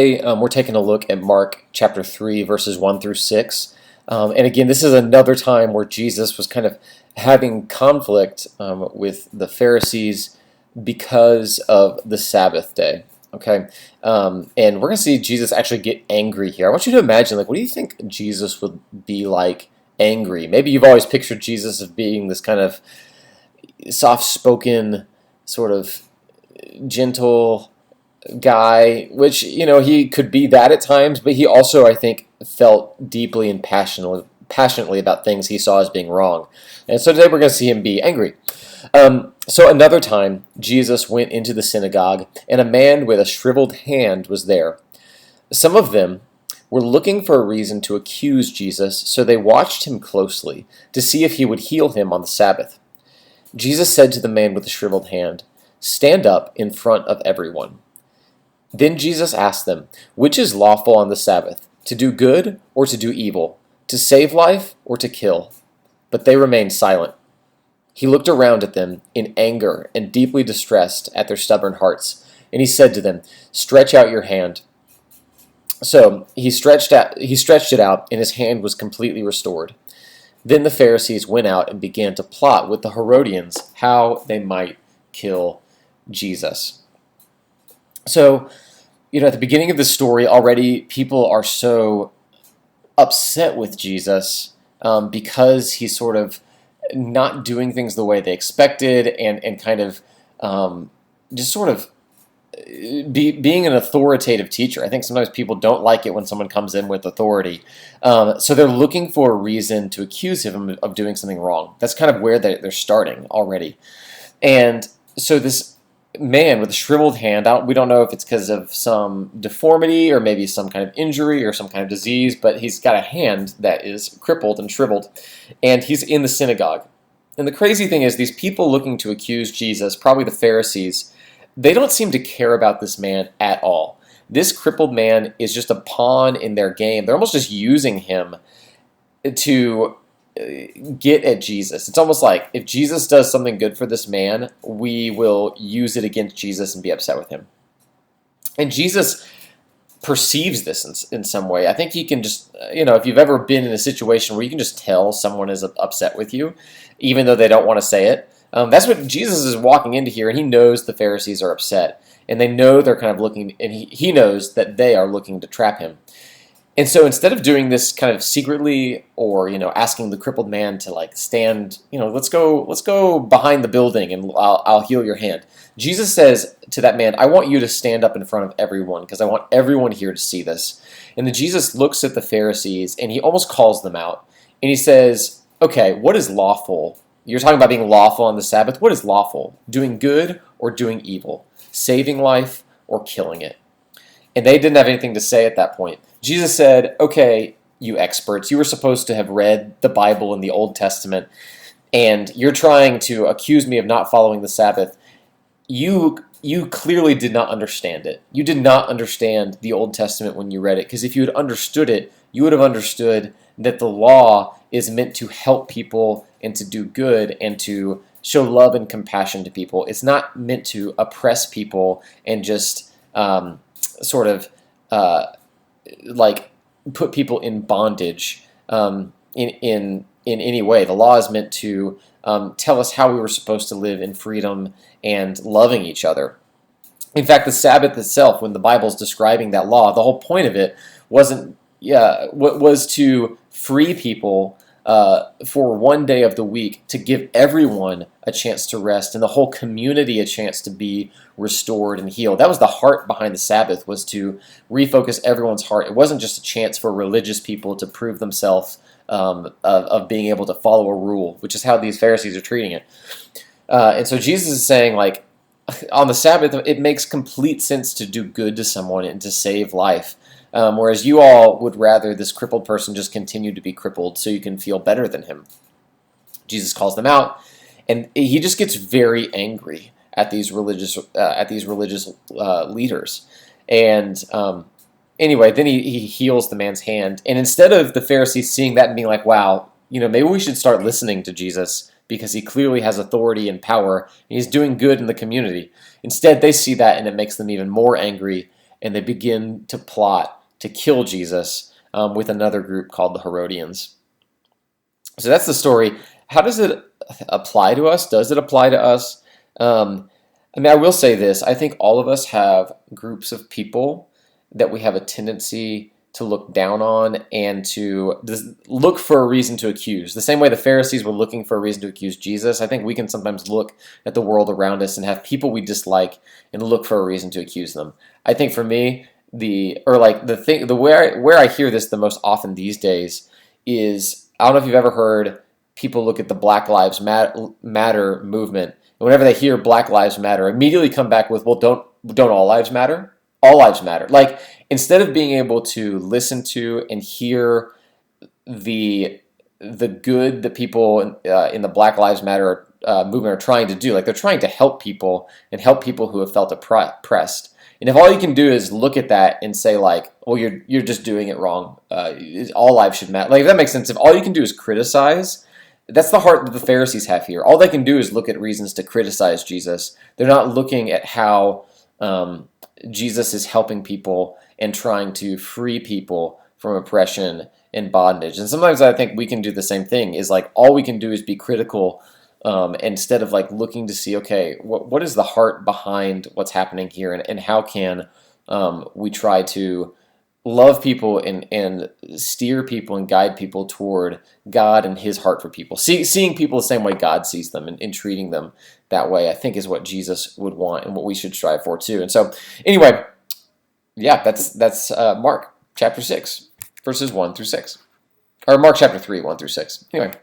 Today, we're taking a look at Mark chapter 3, verses 1 through 6. And again, this is another time where Jesus was kind of having conflict with the Pharisees because of the Sabbath day. Okay, and we're going to see Jesus actually get angry here. I want you to imagine, like, what do you think Jesus would be like angry? Maybe you've always pictured Jesus as being this kind of soft-spoken, sort of gentle guy, which, he could be that at times, but he also, I think, felt deeply and passionately about things he saw as being wrong. And so today we're going to see him be angry. So another time, Jesus went into the synagogue, and a man with a shriveled hand was there. Some of them were looking for a reason to accuse Jesus, so they watched him closely to see if he would heal him on the Sabbath. Jesus said to the man with the shriveled hand, "Stand up in front of everyone." Then Jesus asked them, "Which is lawful on the Sabbath, to do good or to do evil, to save life or to kill?" But they remained silent. He looked around at them in anger and deeply distressed at their stubborn hearts, and he said to them, "Stretch out your hand." So he stretched it out, and his hand was completely restored. Then the Pharisees went out and began to plot with the Herodians how they might kill Jesus. So, at the beginning of the story, already people are so upset with Jesus because he's sort of not doing things the way they expected, and kind of just sort of being an authoritative teacher. I think sometimes people don't like it when someone comes in with authority. So they're looking for a reason to accuse him of doing something wrong. That's kind of where they're starting already. And so this man with a shriveled hand, we don't know if it's because of some deformity or maybe some kind of injury or some kind of disease, but he's got a hand that is crippled and shriveled, and he's in the synagogue. And the crazy thing is, these people looking to accuse Jesus, probably the Pharisees, they don't seem to care about this man at all. This crippled man is just a pawn in their game. They're almost just using him to get at Jesus. It's almost like if Jesus does something good for this man, we will use it against Jesus and be upset with him. And Jesus perceives this in some way. I think he can just, if you've ever been in a situation where you can just tell someone is upset with you, even though they don't want to say it. That's what Jesus is walking into here, and he knows the Pharisees are upset, and they know they're kind of looking, and he knows that they are looking to trap him. And so instead of doing this kind of secretly, or asking the crippled man to stand, let's go behind the building and I'll heal your hand. Jesus says to that man, "I want you to stand up in front of everyone because I want everyone here to see this." And then Jesus looks at the Pharisees and he almost calls them out, and he says, "Okay, what is lawful? You're talking about being lawful on the Sabbath. What is lawful? Doing good or doing evil? Saving life or killing it?" And they didn't have anything to say at that point. Jesus said, "Okay, you experts, you were supposed to have read the Bible in the Old Testament, and you're trying to accuse me of not following the Sabbath. You clearly did not understand it. You did not understand the Old Testament when you read it, because if you had understood it, you would have understood that the law is meant to help people and to do good and to show love and compassion to people. It's not meant to oppress people and just sort of put people in bondage in any way. The law is meant to tell us how we were supposed to live in freedom and loving each other. In fact, the Sabbath itself, when the Bible's describing that law, the whole point of it was to free people for one day of the week, to give everyone a chance to rest and the whole community a chance to be restored and healed. That was the heart behind the Sabbath, was to refocus everyone's heart. It wasn't just a chance for religious people to prove themselves of being able to follow a rule, which is how these Pharisees are treating it. And so Jesus is saying, on the Sabbath, it makes complete sense to do good to someone and to save life. Whereas you all would rather this crippled person just continue to be crippled so you can feel better than him. Jesus calls them out, and he just gets very angry at these religious leaders. And anyway, then he heals the man's hand. And instead of the Pharisees seeing that and being like, "Wow, maybe we should start listening to Jesus because he clearly has authority and power, and he's doing good in the community," instead they see that and it makes them even more angry. and they begin to plot to kill Jesus with another group called the Herodians. So that's the story. How does it apply to us? Does it apply to us? I will say this. I think all of us have groups of people that we have a tendency to look down on and to look for a reason to accuse. The same way the Pharisees were looking for a reason to accuse Jesus, I think we can sometimes look at the world around us and have people we dislike and look for a reason to accuse them. I think for me, where I hear this the most often these days is, I don't know if you've ever heard people look at the Black Lives Matter movement, and whenever they hear Black Lives Matter, immediately come back with, well, don't all lives matter? All lives matter. Like, instead of being able to listen to and hear the good that people in the Black Lives Matter movement are trying to do, like they're trying to help people and help people who have felt oppressed. And if all you can do is look at that and say like, well, you're just doing it wrong. All lives should matter. Like, if that makes sense. If all you can do is criticize, that's the heart that the Pharisees have here. All they can do is look at reasons to criticize Jesus. They're not looking at how Jesus is helping people and trying to free people from oppression and bondage. And sometimes I think we can do the same thing, is like all we can do is be critical instead of like looking to see, okay, what is the heart behind what's happening here, and how can we try to love people and steer people and guide people toward God and his heart for people. Seeing people the same way God sees them and treating them that way, I think, is what Jesus would want and what we should strive for too. And so anyway, yeah, that's Mark chapter 6, verses 1 through 6. Or Mark chapter 3, 1 through 6. Anyway.